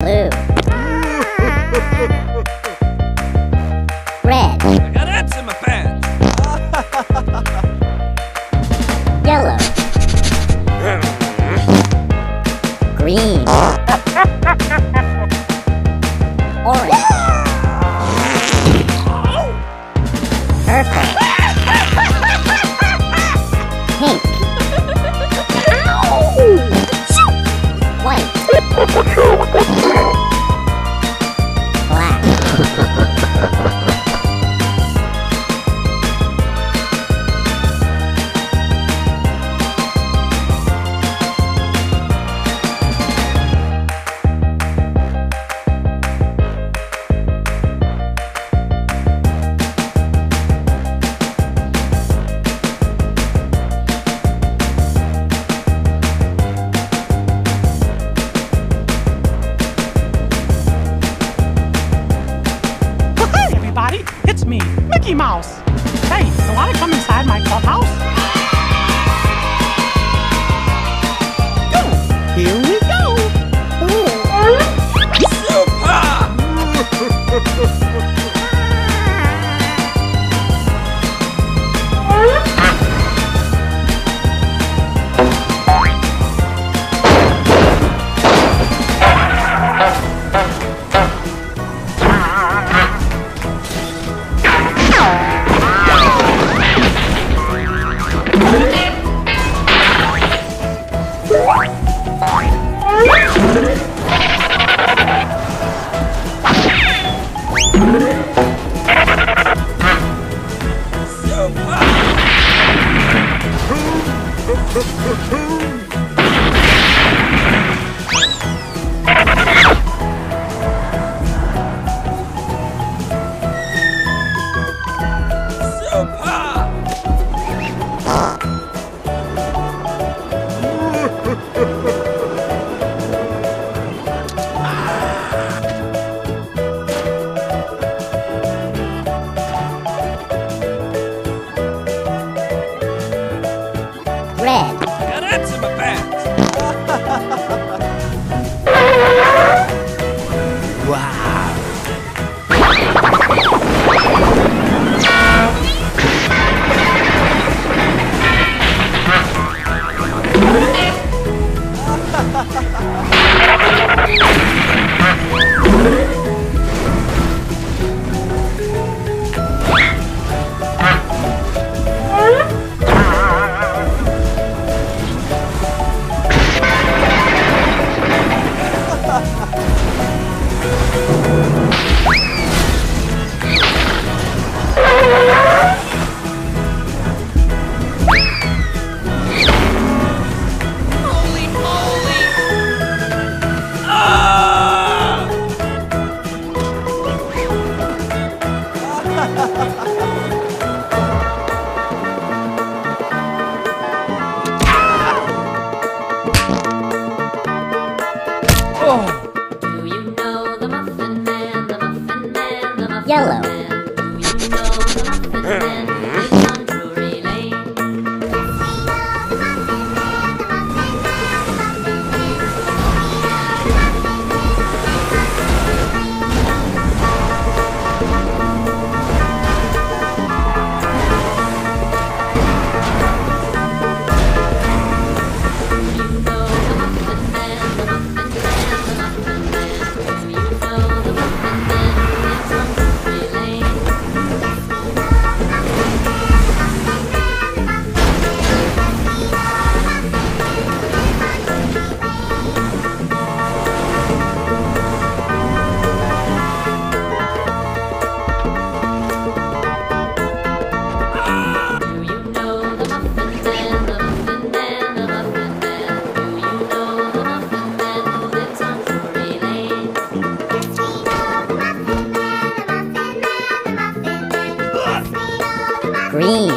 Blue. Red. I got ants in my pants. Yellow. Green. Orange. Purple. Pink. White. Black. It's me, Mickey Mouse. Hey, you wanna come inside my clubhouse? Go! Here we go! Red. I got ants in my pants. Do you know the Muffin Man, the Muffin Man, the Muffin Yellow. Man? Do you know the Muffin Man who lives on Drury Lane? Green.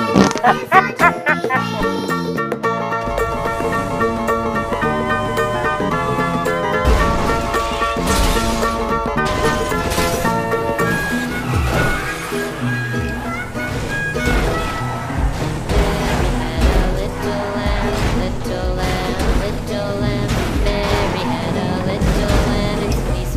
Little lamb, Mary had a little lamb, its fleece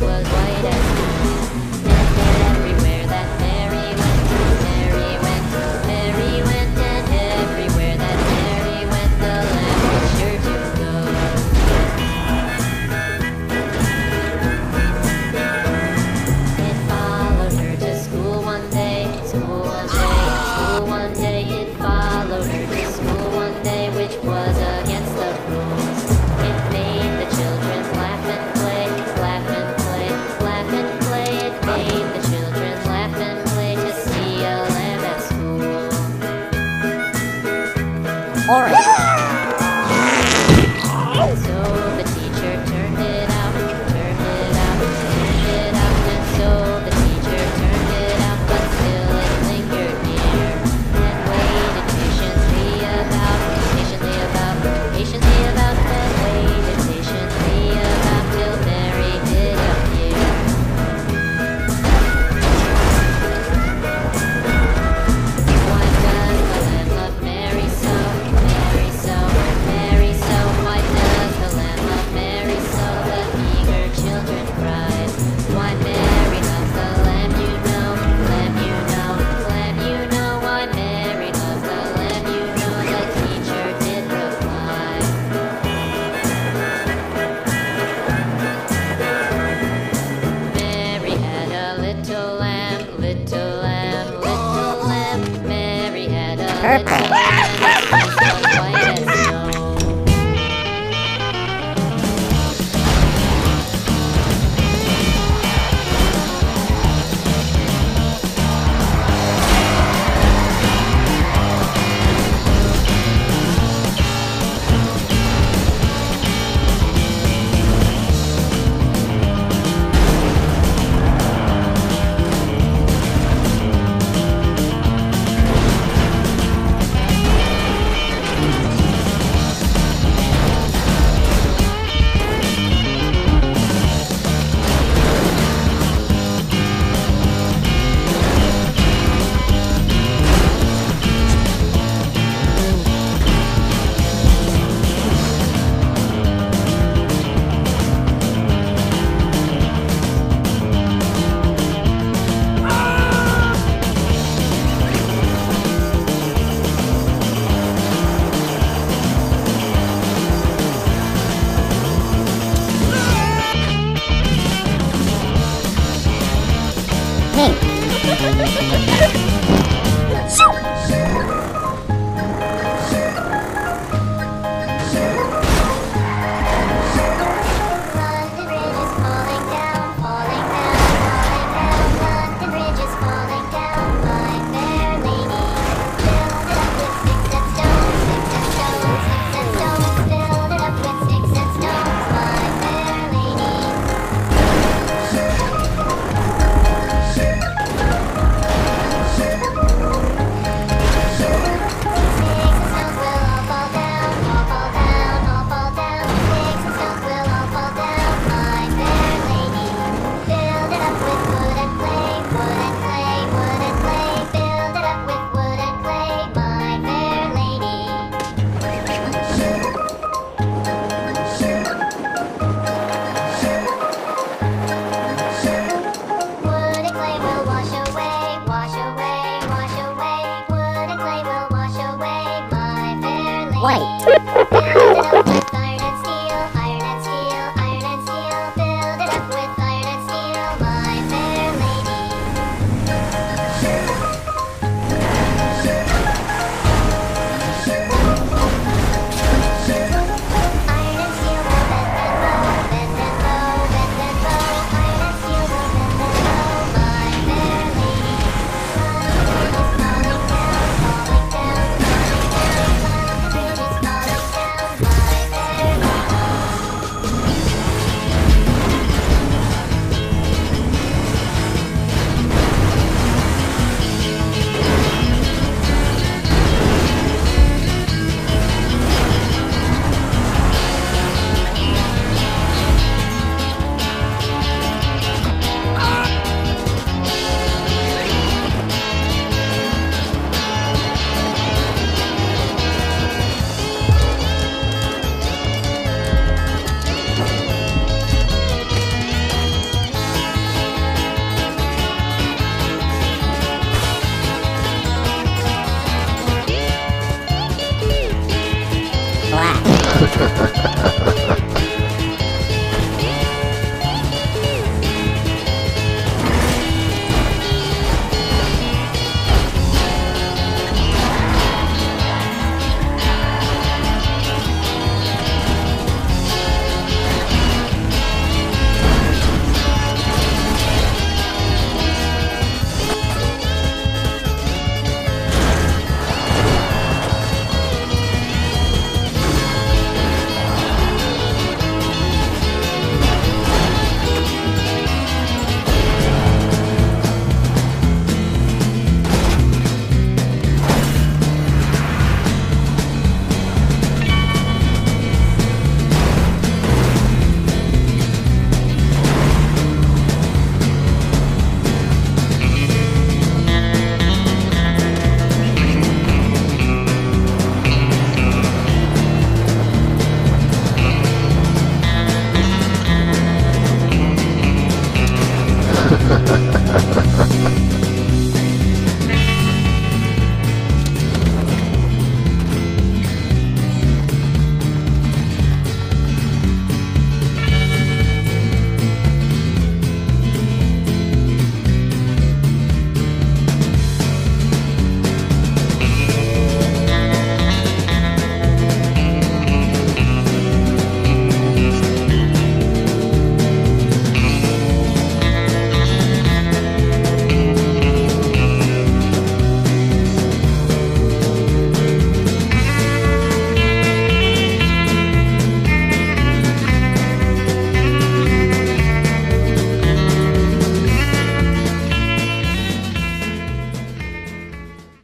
Orange. So the teacher turned it out, turned it out, turned it out, and so the teacher turned it out, but still it lingered near, and waited patiently about, then waited patiently about till Mary did appear. Why does the lamb love Mary so, Mary so, Mary so? Why does the lamb love Mary so? The eager children cried. Why Mary loves the lamb, you know, lamb, you know, lamb, you know. Why Mary loves the lamb, you know, the teacher did reply. Mary had a little lamb, little lamb, little lamb. Mary had a Purple. little lamb, it was as white as snow. Pink. London Bridge is falling down, falling down, falling down. London Bridge is falling down, my fair lady. Build it up with sticks and stones, sticks and stones, sticks and stones. Build it up with sticks and stones, my fair lady. White. Build it up with